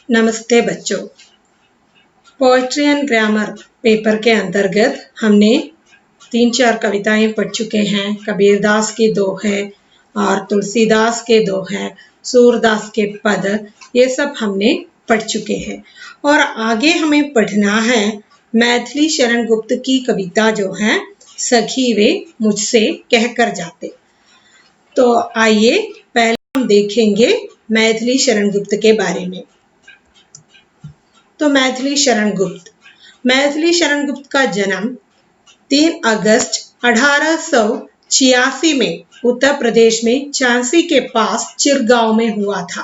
नमस्ते बच्चों। Poetry and grammar paper के अंतर्गत हमने 3-4 कविताएं पढ़ चुके हैं। कबीरदास की दोहे और तुलसीदास के दोहे, सूरदास के पद, ये सब हमने पढ़ चुके हैं। और आगे हमें पढ़ना है मैथिली शरण गुप्त की कविता जो है सखी वे मुझसे कहकर जाते। तो आइए पहले हम देखेंगे मैथिली शरण गुप्त के बारे में। तो मैथिली शरण गुप्त का जन्म 3 अगस्त 1886 में उत्तर प्रदेश में झांसी के पास चिरगांव में हुआ था।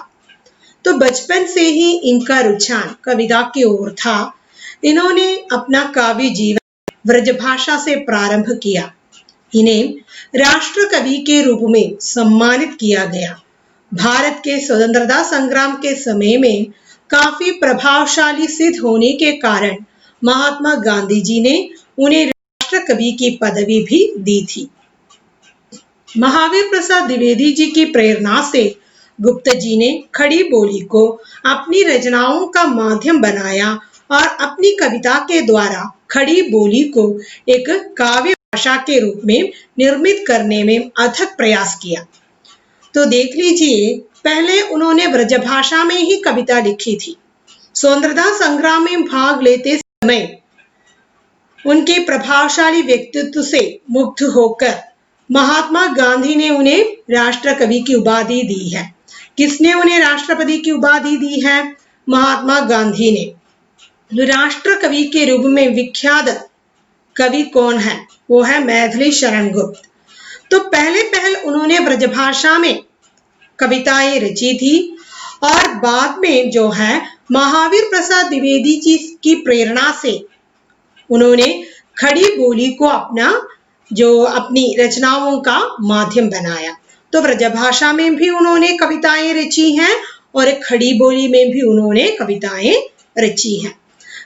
तो बचपन से ही इनका रुझान कविता की ओर था। इन्होंने अपना काव्य जीवन ब्रजभाषा से प्रारंभ किया। इन्हें राष्ट्र कवि के रूप में सम्मानित किया गया। भारत के स्वतंत्रता संग्राम के समय में काफी प्रभावशाली सिद्ध होने के कारण महात्मा गांधी जी ने उन्हें राष्ट्र कवि की पदवी भी दी थी। महावीर प्रसाद द्विवेदी जी की प्रेरणा से गुप्त जी ने खड़ी बोली को अपनी रचनाओं का माध्यम बनाया और अपनी कविता के द्वारा खड़ी बोली को एक काव्य भाषा के रूप में निर्मित करने में अथक प्रयास किया। तो देख लीजिए, पहले उन्होंने ब्रजभाषा में ही कविता लिखी थी। स्वतंत्रता संग्राम में भाग लेते समय उनके प्रभावशाली व्यक्तित्व से मुग्ध होकर महात्मा गांधी ने उन्हें राष्ट्र कवि की उपाधि दी है। किसने उन्हें राष्ट्रपति की उपाधि दी है? महात्मा गांधी ने। राष्ट्र कवि के रूप में विख्यात कवि कौन है? वो है मैथिली शरण गुप्त। तो पहले उन्होंने ब्रजभाषा में कविताएं रची थी और बाद में जो है महावीर प्रसाद द्विवेदी जी की प्रेरणा से उन्होंने खड़ी बोली को अपनी रचनाओं का माध्यम बनाया। तो ब्रजभाषा में भी उन्होंने कविताएं रची हैं और एक खड़ी बोली में भी उन्होंने कविताएं रची हैं।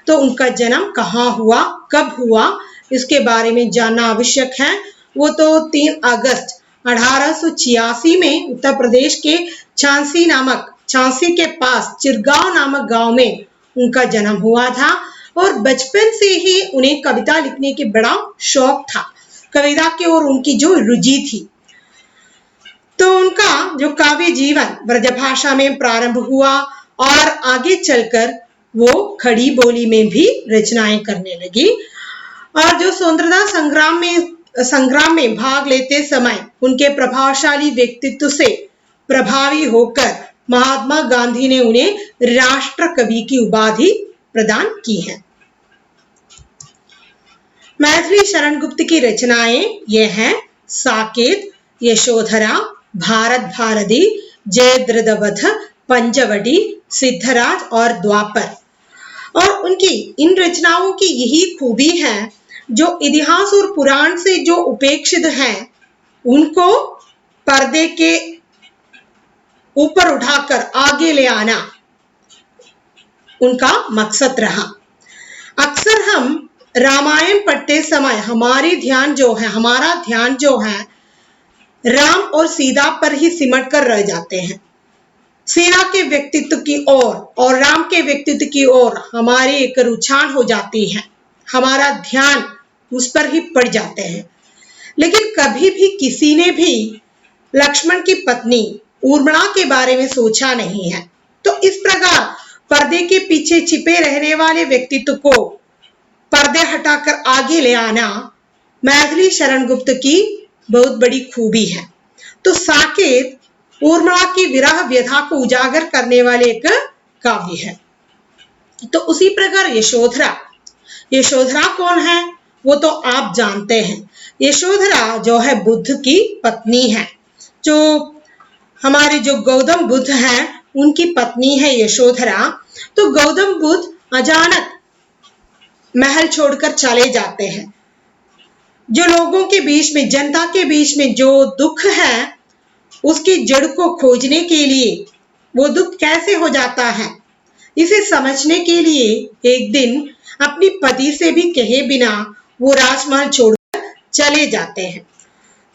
तो उनका जन्म कहाँ हुआ, कब हुआ, इसके बारे में जानना आवश्यक है। वो तो 3 अगस्त 1886 में उत्तर प्रदेश के झांसी के पास चिरगांव नामक गांव में उनका जन्म हुआ था। और बचपन से ही उन्हें कविता लिखने की बड़ा शौक था। कविता की ओर उनकी जो रुचि थी। तो उनका जो काव्य जीवन ब्रजभाषा में प्रारंभ हुआ और आगे चलकर वो खड़ी बोली में भी रचनाएं करने लगी। और जो स्वतंत्रता संग्राम में भाग लेते समय उनके प्रभावशाली व्यक्तित्व से प्रभावी होकर महात्मा गांधी ने उन्हें राष्ट्र कवि की उपाधि प्रदान की है। मैथिली शरण गुप्त की रचनाएं ये हैं साकेत, यशोधरा, भारत भारती, जयद्रथवध, पंचवटी, सिद्धराज और द्वापर। और उनकी इन रचनाओं की यही खूबी है, जो इतिहास और पुराण से जो उपेक्षित हैं उनको पर्दे के ऊपर उठाकर आगे ले आना उनका मकसद रहा। अक्सर हम रामायण पढ़ते समय हमारा ध्यान जो है राम और सीता पर ही सिमट कर रह जाते हैं। सीता के व्यक्तित्व की ओर और राम के व्यक्तित्व की ओर हमारी एक रुझान हो जाती है, हमारा ध्यान उस पर ही पड़ जाते हैं। लेकिन कभी भी किसी ने भी लक्ष्मण की पत्नी उर्मिला के बारे में सोचा नहीं है। तो इस प्रकार पर्दे के पीछे छिपे रहने वाले व्यक्तित्व को पर्दे हटाकर आगे ले आना मैथिली शरण गुप्त की बहुत बड़ी खूबी है। तो साकेत उर्मिला की विरह व्यथा को उजागर करने वाले एक काव्य है। तो उसी प्रकार यशोधरा कौन है? वो तो आप जानते हैं। यशोधरा जो है बुद्ध की पत्नी है। जो हमारे जो गौतम बुद्ध हैं उनकी पत्नी है यशोधरा। तो गौतम बुद्ध अचानक महल छोड़कर चले जाते हैं। जो लोगों के बीच में, जनता के बीच में जो दुख है उसकी जड़ को खोजने के लिए वो दुख कैसे हो जाता है, इसे समझने के लिए एक दिन अपनी पति से भी कहे बिना वो राजमहल छोड़कर चले जाते हैं।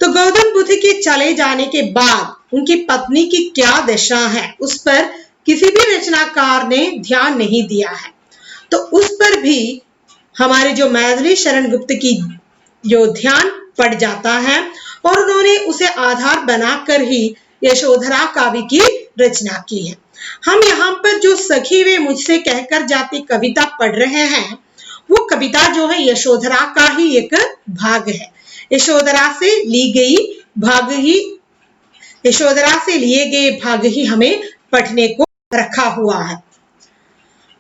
तो गौतम बुद्ध के चले जाने के बाद उनकी पत्नी की क्या दशा है उस पर किसी भी रचनाकार ने ध्यान नहीं दिया है। तो उस पर भी हमारे जो मैथिली शरण गुप्त की जो ध्यान पड़ जाता है और उन्होंने उसे आधार बनाकर ही यशोधरा काव्य की रचना की है। हम यहाँ पर जो सखी वे मुझसे कहकर जाती कविता पढ़ रहे हैं, वो कविता जो है यशोधरा का ही एक भाग है। यशोधरा से ली गई भाग ही यशोधरा से लिए गए भाग ही हमें पढ़ने को रखा हुआ है।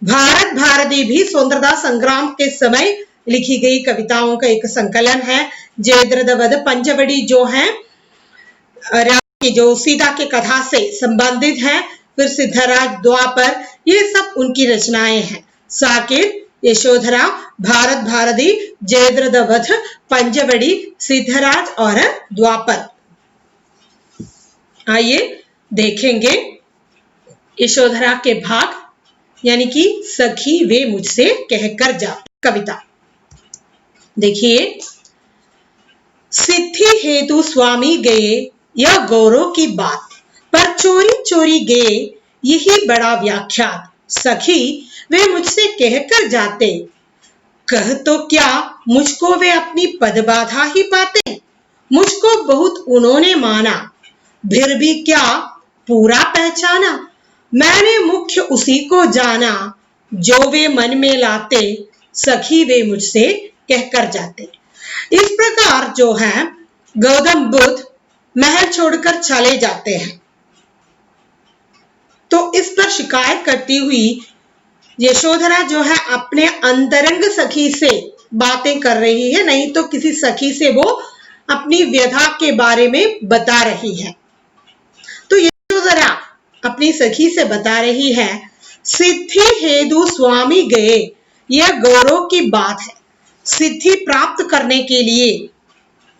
भारत भारती भी स्वतंत्रता संग्राम के समय लिखी गई कविताओं का एक संकलन है। जयद्रथ वध पंचवटी जो है राम की जो सीता की कथा से संबंधित है। फिर सिद्धराज द्वापर, ये सब उनकी रचनाएं हैं। साकेत, यशोधरा, भारत भारती, जयद्रथ वध, पंचवटी, सिद्धराज और द्वापर। आइए देखेंगे यशोधरा के भाग यानी कि सखी वे मुझसे कहकर जाती कविता। देखिए, सिद्धि हेतु स्वामी गए यह गौरव की बात, पर चोरी चोरी गए यही बड़ा व्याख्यात। सखी वे मुझसे कहकर जाते, कह तो क्या मुझको वे अपनी पदबाधा ही पाते। मुझको बहुत उन्होंने माना, फिर भी क्या पूरा पहचाना। मैंने मुख्य उसी को जाना, जो वे मन में लाते। सखी वे मुझसे कहकर जाते। इस प्रकार जो है गौतम बुद्ध महल छोड़कर चले जाते हैं, तो इस पर शिकायत करती हुई यशोधरा जो है अपने अंतरंग सखी से बातें कर रही है, नहीं तो किसी सखी से वो अपनी व्यथा के बारे में बता रही है। तो यशोधरा अपनी सखी से बता रही है, सिद्धि हेतु स्वामी गए, यह गौरव की बात है। सिद्धि प्राप्त करने के लिए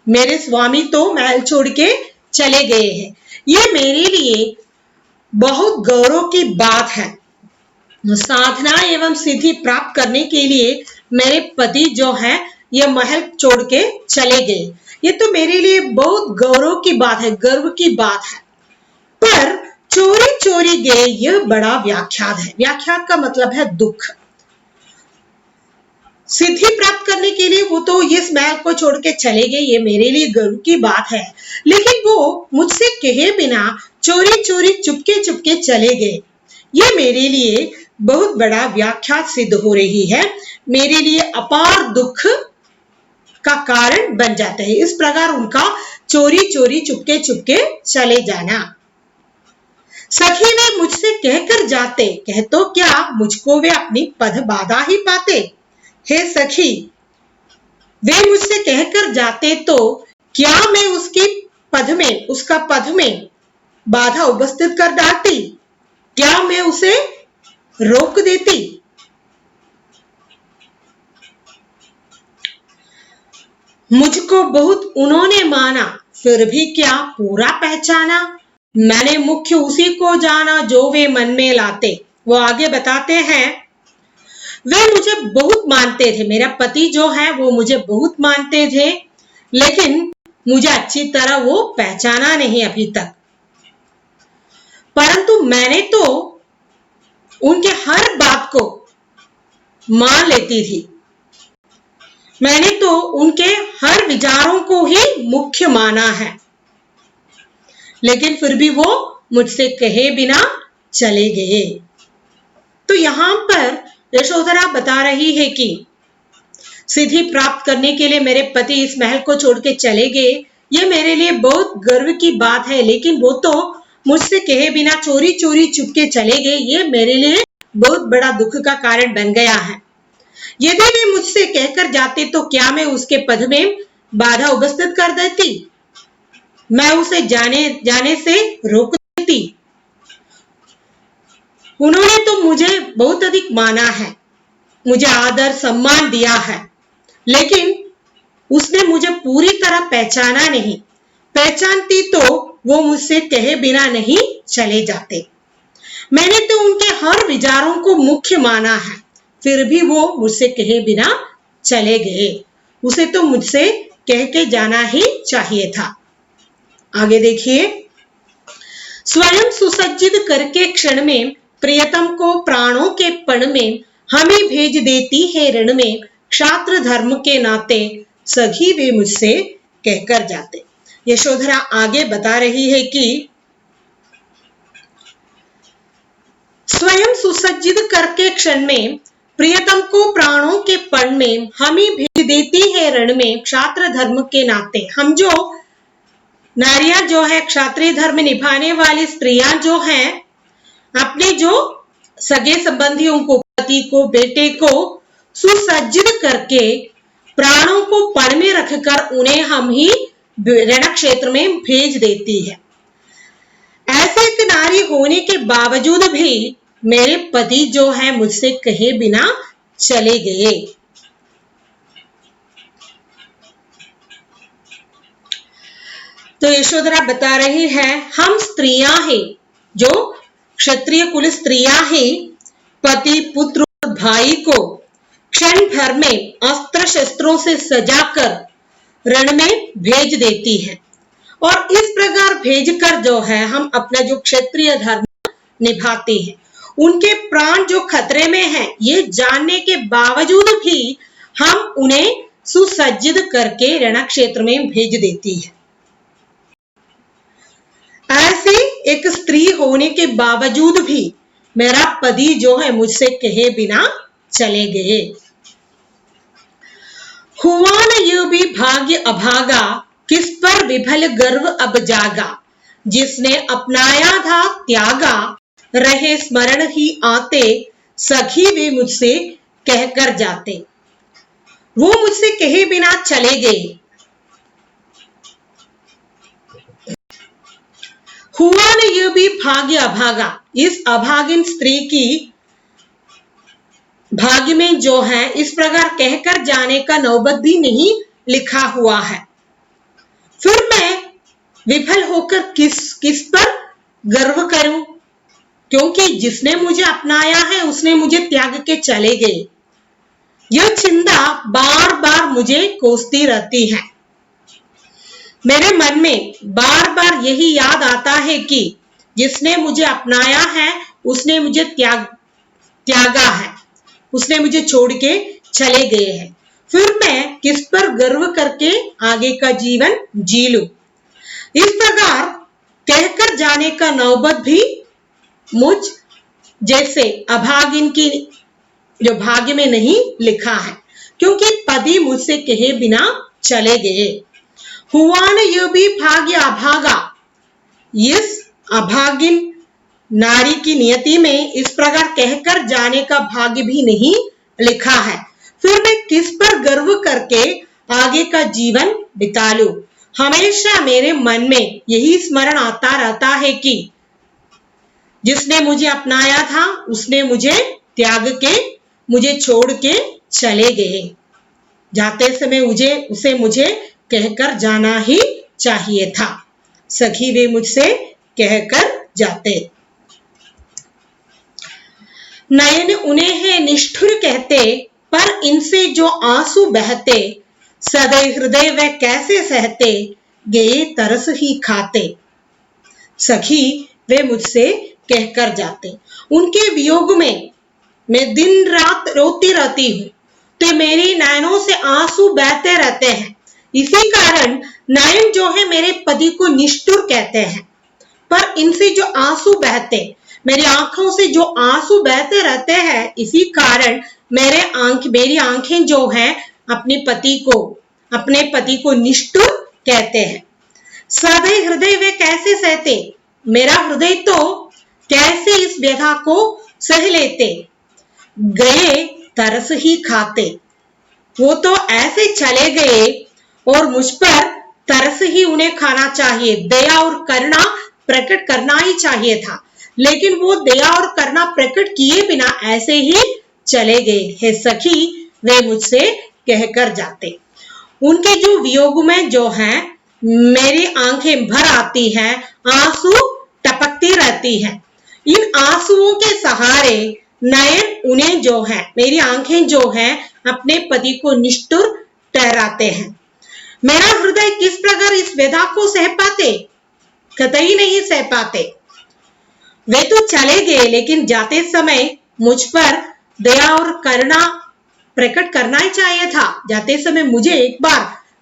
मेरे स्वामी तो महल छोड़ के चले गए हैं, ये मेरे लिए बहुत गौरव की बात है। साधना एवं सिद्धि प्राप्त करने के लिए मेरे पति जो है ये महल छोड़ के चले गए, ये तो मेरे लिए बहुत गौरव की बात है, गर्व की बात है। पर चोरी चोरी गए यह बड़ा व्याख्यात है। व्याख्यात का मतलब है दुख। सिद्धि प्राप्त करने के लिए वो तो इस महल को छोड़ के चले गए, ये मेरे लिए गर्व की बात है, लेकिन वो मुझसे कहे बिना चोरी चोरी चुपके चुपके चले गए, ये मेरे लिए बहुत बड़ा व्याख्यात सिद्ध हो रही है, मेरे लिए अपार दुख का कारण बन जाता है। इस प्रकार उनका चोरी चोरी चुपके चुपके चले जाना। सखी वे मुझसे कहकर जाते, कह तो क्या मुझको वे अपनी पद बाधा ही पाते। हे सखी, वे मुझसे कहकर जाते तो क्या मैं उसका पद में बाधा उपस्थित कर डालती, क्या मैं उसे रोक देती। मुझको बहुत उन्होंने माना, फिर भी क्या पूरा पहचाना। मैंने मुख्य उसी को जाना, जो वे मन में लाते। वो आगे बताते हैं, वे मुझे बहुत मानते थे, मेरा पति जो है वो मुझे बहुत मानते थे, लेकिन मुझे अच्छी तरह वो पहचाना नहीं अभी तक। परंतु मैंने तो उनके हर बात को मान लेती थी, मैंने तो उनके हर विचारों को ही मुख्य माना है, लेकिन फिर भी वो मुझसे कहे बिना चले गए। तो यहाँ पर यशोधरा बता रही है कि सिद्धि प्राप्त करने के लिए मेरे पति इस महल को छोड़ के चले गए, ये मेरे लिए बहुत गर्व की बात है, लेकिन वो तो मुझसे कहे बिना चोरी चोरी चुपके चले गए, ये मेरे लिए बहुत बड़ा दुख का कारण बन गया है। यदि वे मुझसे कहकर जाते तो क्या मैं उसके पद में बाधा उपस्थित कर देती, मैं उसे जाने से रोक देती। उन्होंने तो मुझे बहुत अधिक माना है, मुझे आदर सम्मान दिया है, लेकिन उसने मुझे पूरी तरह पहचाना नहीं। पहचानती तो वो मुझसे कहे बिना नहीं चले जाते। मैंने तो उनके हर विचारों को मुख्य माना है, फिर भी वो मुझसे कहे बिना चले गए। उसे तो मुझसे कह के जाना ही चाहिए था। आगे देखिए, स्वयं सुसज्जित करके क्षण में प्रियतम को प्राणों के पण में हमें भेज देती है रण में, क्षात्र धर्म के नाते सखी वे मुझसे कहकर जाते। यशोधरा आगे बता रही है कि स्वयं सुसज्जित करके क्षण में प्रियतम को प्राणों के पण में हमें भेज देती है रण में, क्षात्र धर्म के नाते। हम जो नारियां जो है क्षात्रीय धर्म निभाने वाली स्त्रियां जो हैं, अपने जो सगे संबंधियों को, पति को, बेटे को सुसज्जित करके प्राणों को पण में रखकर उन्हें हम ही रण क्षेत्र में भेज देती है। ऐसे एक नारी होने के बावजूद भी मेरे पति जो है मुझसे कहे बिना चले गए। तो यशोधरा बता रही है, हम स्त्रियां हैं, जो क्षत्रिय कुल स्त्रियां हैं, पति, पुत्र और भाई को क्षण भर में अस्त्र शस्त्रों से सजाकर रण में भेज देती है। और इस प्रकार भेजकर जो है हम अपना जो क्षत्रिय धर्म निभाते हैं। उनके प्राण जो खतरे में हैं, ये जानने के बावजूद भी हम उन्हें सुसज्जित करके रण क्षेत्र में भेज देती है। ऐसे एक स्त्री होने के बावजूद भी मेरा पति जो है मुझसे कहे बिना चले गए। हुआ न यूं भी भाग्य अभागा, किस पर विफल गर्व अब जागा, जिसने अपनाया था त्यागा, रहे स्मरण ही आते, सखी वे मुझसे कहकर जाते। वो मुझसे कहे बिना चले गए। हुआ न यूं भी भाग्य अभागा, इस अभागिन स्त्री की भाग्य में जो है इस प्रकार कहकर जाने का नौबत भी नहीं लिखा हुआ है। फिर मैं विफल होकर किस पर गर्व करूं, क्योंकि जिसने मुझे अपनाया है उसने मुझे त्याग के चले गए। यह चिंता बार बार मुझे कोसती रहती है। मेरे मन में बार बार यही याद आता है कि जिसने मुझे अपनाया है उसने मुझे त्यागा है, उसने मुझे छोड़ के चले गए हैं। फिर मैं किस पर गर्व करके आगे का जीवन जी लूं। इस प्रकार कहकर जाने का नौबत भी मुझ जैसे अभागिन की जो भाग्य में नहीं लिखा है, क्योंकि पति मुझसे कहे बिना चले गए। हुआ न यह भी भाग्य अभागा, इस अभागिन नारी की नियति में इस प्रकार कहकर जाने का भाग्य भी नहीं लिखा है। फिर मैं किस पर गर्व करके आगे का जीवन बिता लूं। हमेशा मेरे मन में यही स्मरण आता रहता है कि जिसने मुझे अपनाया था उसने मुझे त्याग के, मुझे छोड़ के चले गए। जाते समय उसे मुझे कहकर जाना ही चाहिए था। सखी वे मुझसे कहकर जाते। नयन उन्हें है निष्ठुर कहते, पर इनसे जो आंसू बहते, सदैव हृदय वे कैसे सहते, गए तरस ही खाते। सखी वे मुझसे कहकर जाते। उनके वियोग में मैं दिन रात रोती रहती हूँ, तो मेरी नयनों से आंसू बहते रहते हैं। इसी कारण नयन जो है मेरे पति को निष्ठुर कहते हैं। पर इनसे जो आंसू बहते, मेरी आंखों से जो आंसू बहते रहते हैं, इसी कारण मेरी आंखें जो हैं अपने पति को निष्ठुर कहते हैं। सदैव हृदय वे कैसे सहते, मेरा हृदय तो कैसे इस व्यथा को सह लेते। गए तरस ही खाते, वो तो ऐसे चले गए और मुझ पर तरस ही उन्हें खाना चाहिए, दया और करुणा प्रकट करना ही चाहिए था, लेकिन वो दया और करुणा प्रकट किए बिना ऐसे ही चले गए। हे सखी वे मुझसे कहकर जाते। उनके जो वियोग में जो है मेरी आंखें भर आती हैं, आंसू टपकती रहती हैं। इन आंसुओं के सहारे नयन उन्हें जो है, मेरी आंखें जो है अपने पति को निष्ठुर ठहराते हैं। मेरा हृदय किस प्रकार इस व्यथा को सह पाते, कतई नहीं सह पाते। वे तो चले गए, लेकिन जाते समय मुझ पर दया और करुणा प्रकट करना ही चाहिए था। जाते समय मुझे एक बार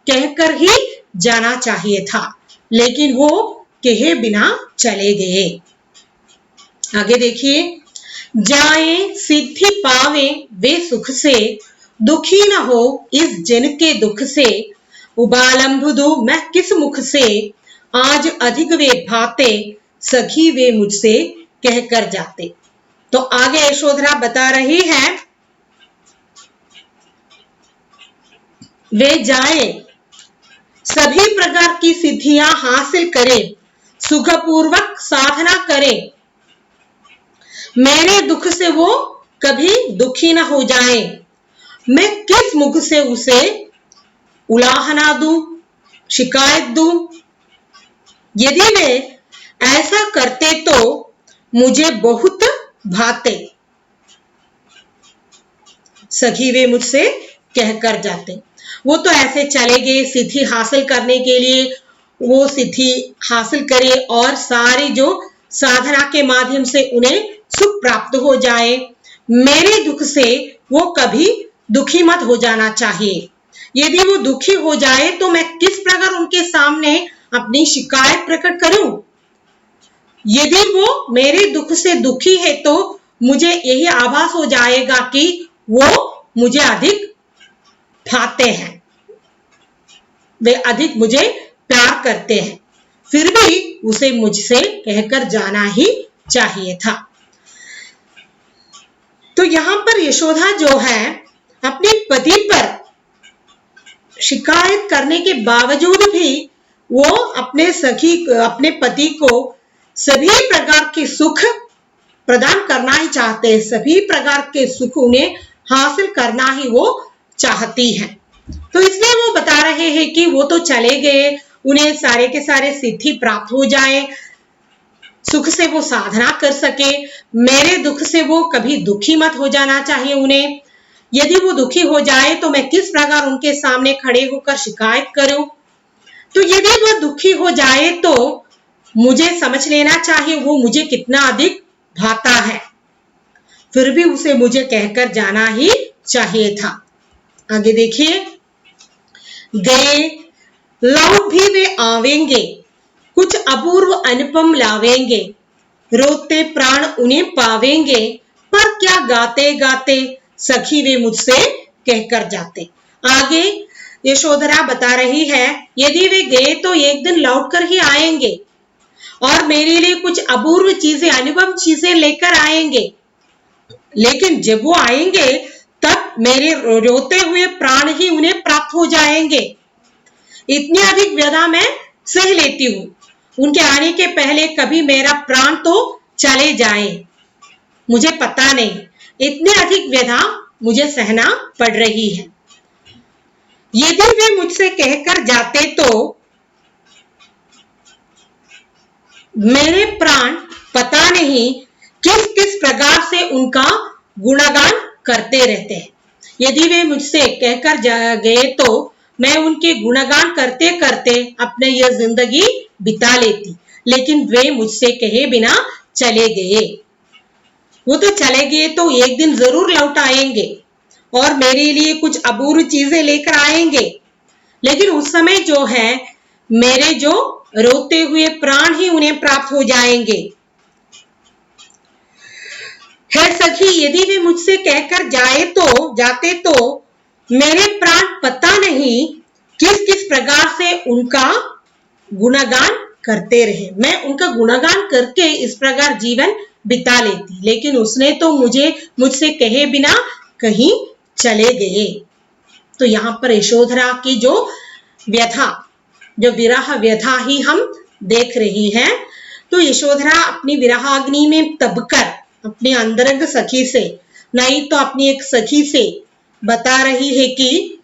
कहकर ही जाना चाहिए था, लेकिन वो कहे बिना चले गए। आगे देखिए, जाए सिद्धि पावे वे सुख से, दुखी न हो इस जन के दुख से, उबालम बुधु मैं किस मुख से, आज अधिक वे भाते सखी वे मुझसे कहकर जाते। तो आगे यशोधरा बता रही है, वे जाए सभी प्रकार की सिद्धियां हासिल करें, सुखपूर्वक साधना करें, मेरे दुख से वो कभी दुखी न हो जाए। मैं किस मुख से उसे उलाहना दूं, शिकायत दूं? यदि वे ऐसा करते तो मुझे बहुत भाते, सखी वे मुझसे कहकर जाते। वो तो ऐसे चले गए सिद्धि हासिल करने के लिए, वो सिद्धि हासिल करे और सारी जो साधना के माध्यम से उन्हें सुख प्राप्त हो जाए। मेरे दुख से वो कभी दुखी मत हो जाना चाहिए। यदि वो दुखी हो जाए तो मैं किस प्रकार उनके सामने अपनी शिकायत प्रकट करूं? यदि वो मेरे दुख से दुखी है तो मुझे यही आभास हो जाएगा कि वो मुझे अधिक भाते हैं, वे अधिक मुझे प्यार करते हैं, फिर भी उसे मुझसे कहकर जाना ही चाहिए था। तो यहां पर यशोदा जो है अपने पति पर शिकायत करने के बावजूद भी वो अपने पति को सभी प्रकार के सुख प्रदान करना ही चाहते हैं, सभी प्रकार के सुख उन्हें हासिल करना ही वो चाहती है। तो इसलिए वो बता रहे हैं कि वो तो चले गए, उन्हें सारे के सारे सिद्धि प्राप्त हो जाए, सुख से वो साधना कर सके, मेरे दुख से वो कभी दुखी मत हो जाना चाहिए उन्हें। यदि वो दुखी हो जाए तो मैं किस प्रकार उनके सामने खड़े होकर शिकायत करूं? तो यदि वो दुखी हो जाए तो मुझे समझ लेना चाहिए वो मुझे कितना अधिक भाता है, फिर भी उसे मुझे कहकर जाना ही चाहिए था। आगे देखिए, गए लौट भी वे आवेंगे, कुछ अपूर्व अनुपम लावेंगे, रोते प्राण उन्हें पावेंगे, पर क्या गाते गाते सखी वे मुझसे कहकर जाते। आगे यशोधरा बता रही है, यदि वे गए तो एक दिन लौट कर ही आएंगे और मेरे लिए कुछ अपूर्व चीजें, अनुपम चीजें लेकर आएंगे, लेकिन जब वो आएंगे तब मेरे रोते हुए प्राण ही उन्हें प्राप्त हो जाएंगे। इतनी अधिक व्यथा मैं सह लेती हूँ, उनके आने के पहले कभी मेरा प्राण तो चले जाए, मुझे पता नहीं, इतनी अधिक व्यथा मुझे सहना पड़ रही है। यदि वे मुझसे कहकर जाते तो मेरे प्राण पता नहीं किस किस प्रकार से उनका गुणगान करते रहते हैं। यदि वे मुझसे कहकर गए तो मैं उनके गुणगान करते करते अपने यह जिंदगी बिता लेती, लेकिन वे मुझसे कहे बिना चले गए। वो तो चले गए तो एक दिन जरूर लौट आएंगे और मेरे लिए कुछ अपूर्व चीजें लेकर आएंगे, लेकिन उस समय जो है मेरे जो रोते हुए प्राण ही उन्हें प्राप्त हो जाएंगे। है सखी, यदि वे मुझसे कहकर जाते तो मेरे प्राण पता नहीं किस किस प्रकार से उनका गुणगान करते रहे, मैं उनका गुणगान करके इस प्रकार जीवन बिता लेती, लेकिन उसने तो मुझसे कहे बिना कहीं चले गए। तो यहाँ पर यशोधरा की जो व्यथा, जो विरह व्यथा ही हम देख रही हैं। तो यशोधरा अपनी विरहाग्नि में तबकर अपनी अंतरंग सखी से, नहीं तो अपनी एक सखी से बता रही है कि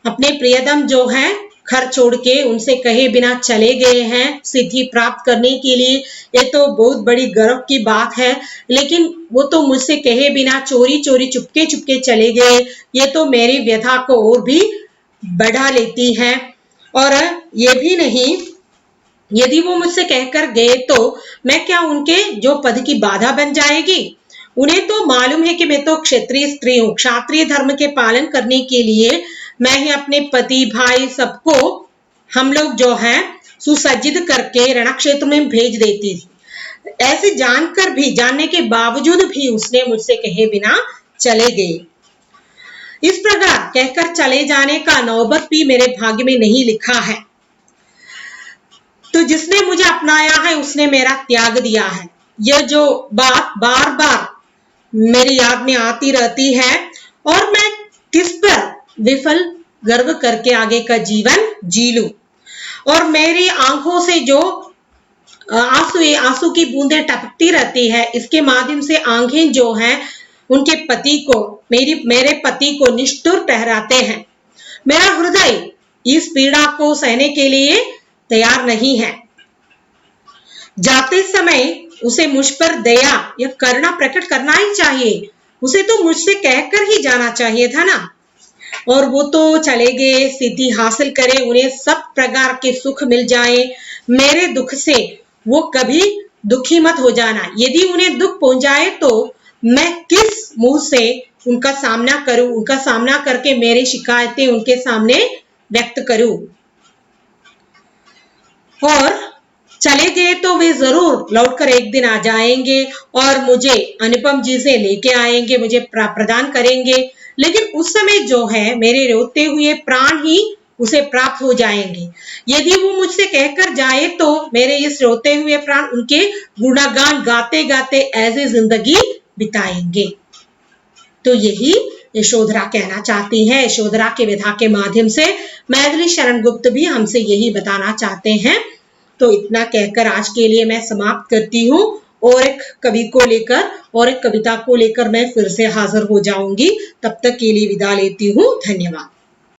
अपने प्रियतम जो है घर छोड़ के उनसे कहे बिना चले गए हैं सिद्धि प्राप्त करने के लिए। ये तो बहुत बड़ी गर्व की बात है, लेकिन वो तो मुझसे कहे बिना चोरी चोरी चुपके चुपके चले गए, ये तो मेरी व्यथा को और भी बढ़ा लेती है। और ये भी नहीं, यदि वो मुझसे कहकर गए तो मैं क्या उनके जो पद की बाधा बन जाएगी? उन्हें तो मालूम है कि मैं तो क्षत्रिय स्त्री हूँ। क्षत्रिय धर्म के पालन करने के लिए मैं ही अपने पति भाई सबको हम लोग जो है सुसज्जित करके रणक्षेत्र में भेज देती थी। ऐसे जानकर भी, जानने के बावजूद भी उसने मुझसे कहे बिना चले गए। इस प्रकार कहकर चले जाने का नौबत भी मेरे भाग्य में नहीं लिखा है। तो जिसने मुझे अपनाया है उसने मेरा त्याग दिया है। यह जो बात बार बार मेरी याद में आती रहती है और मैं किस पर विफल गर्व करके आगे का जीवन जी लूं। और मेरी आंखों से जो आंसू की बूंदें टपकती रहती है, इसके माध्यम से आंखें जो हैं उनके पति को, मेरे पति को निष्ठुर ठहराते हैं। मेरा हृदय इस पीड़ा को सहने के लिए तैयार नहीं है। जाते समय उसे मुझ पर दया या करुणा प्रकट करना ही चाहिए। उसे तो मुझसे कहकर ही जाना चाहिए था ना। और वो तो चले गए, सिद्धि हासिल करे, उन्हें सब प्रकार के सुख मिल जाए। मेरे दुख से वो कभी दुखी मत हो जाना। यदि उन्हें दुख पहुंचाए तो मैं किस मुंह से उनका सामना करूं, उनका सामना करके मेरी शिकायतें उनके सामने व्यक्त करूं। और चले गए तो वे जरूर लौटकर एक दिन आ जाएंगे और मुझे अनुपम जी से लेके आएंगे, मुझे प्रदान करेंगे। लेकिन उस समय जो है मेरे रोते हुए प्राण ही उसे प्राप्त हो जाएंगे। यदि वो मुझसे कहकर जाए तो मेरे इस रोते हुए प्राण उनके गुणगान गाते गाते ऐसे जिंदगी बिताएंगे। तो यही यशोधरा कहना चाहती है। यशोधरा के विधा के माध्यम से मैथिली शरण गुप्त भी हमसे यही बताना चाहते हैं। तो इतना कहकर आज के लिए मैं समाप्त करती हूँ। और एक कवि को लेकर और एक कविता को लेकर मैं फिर से हाजिर हो जाऊंगी। तब तक के लिए विदा लेती हूँ। धन्यवाद।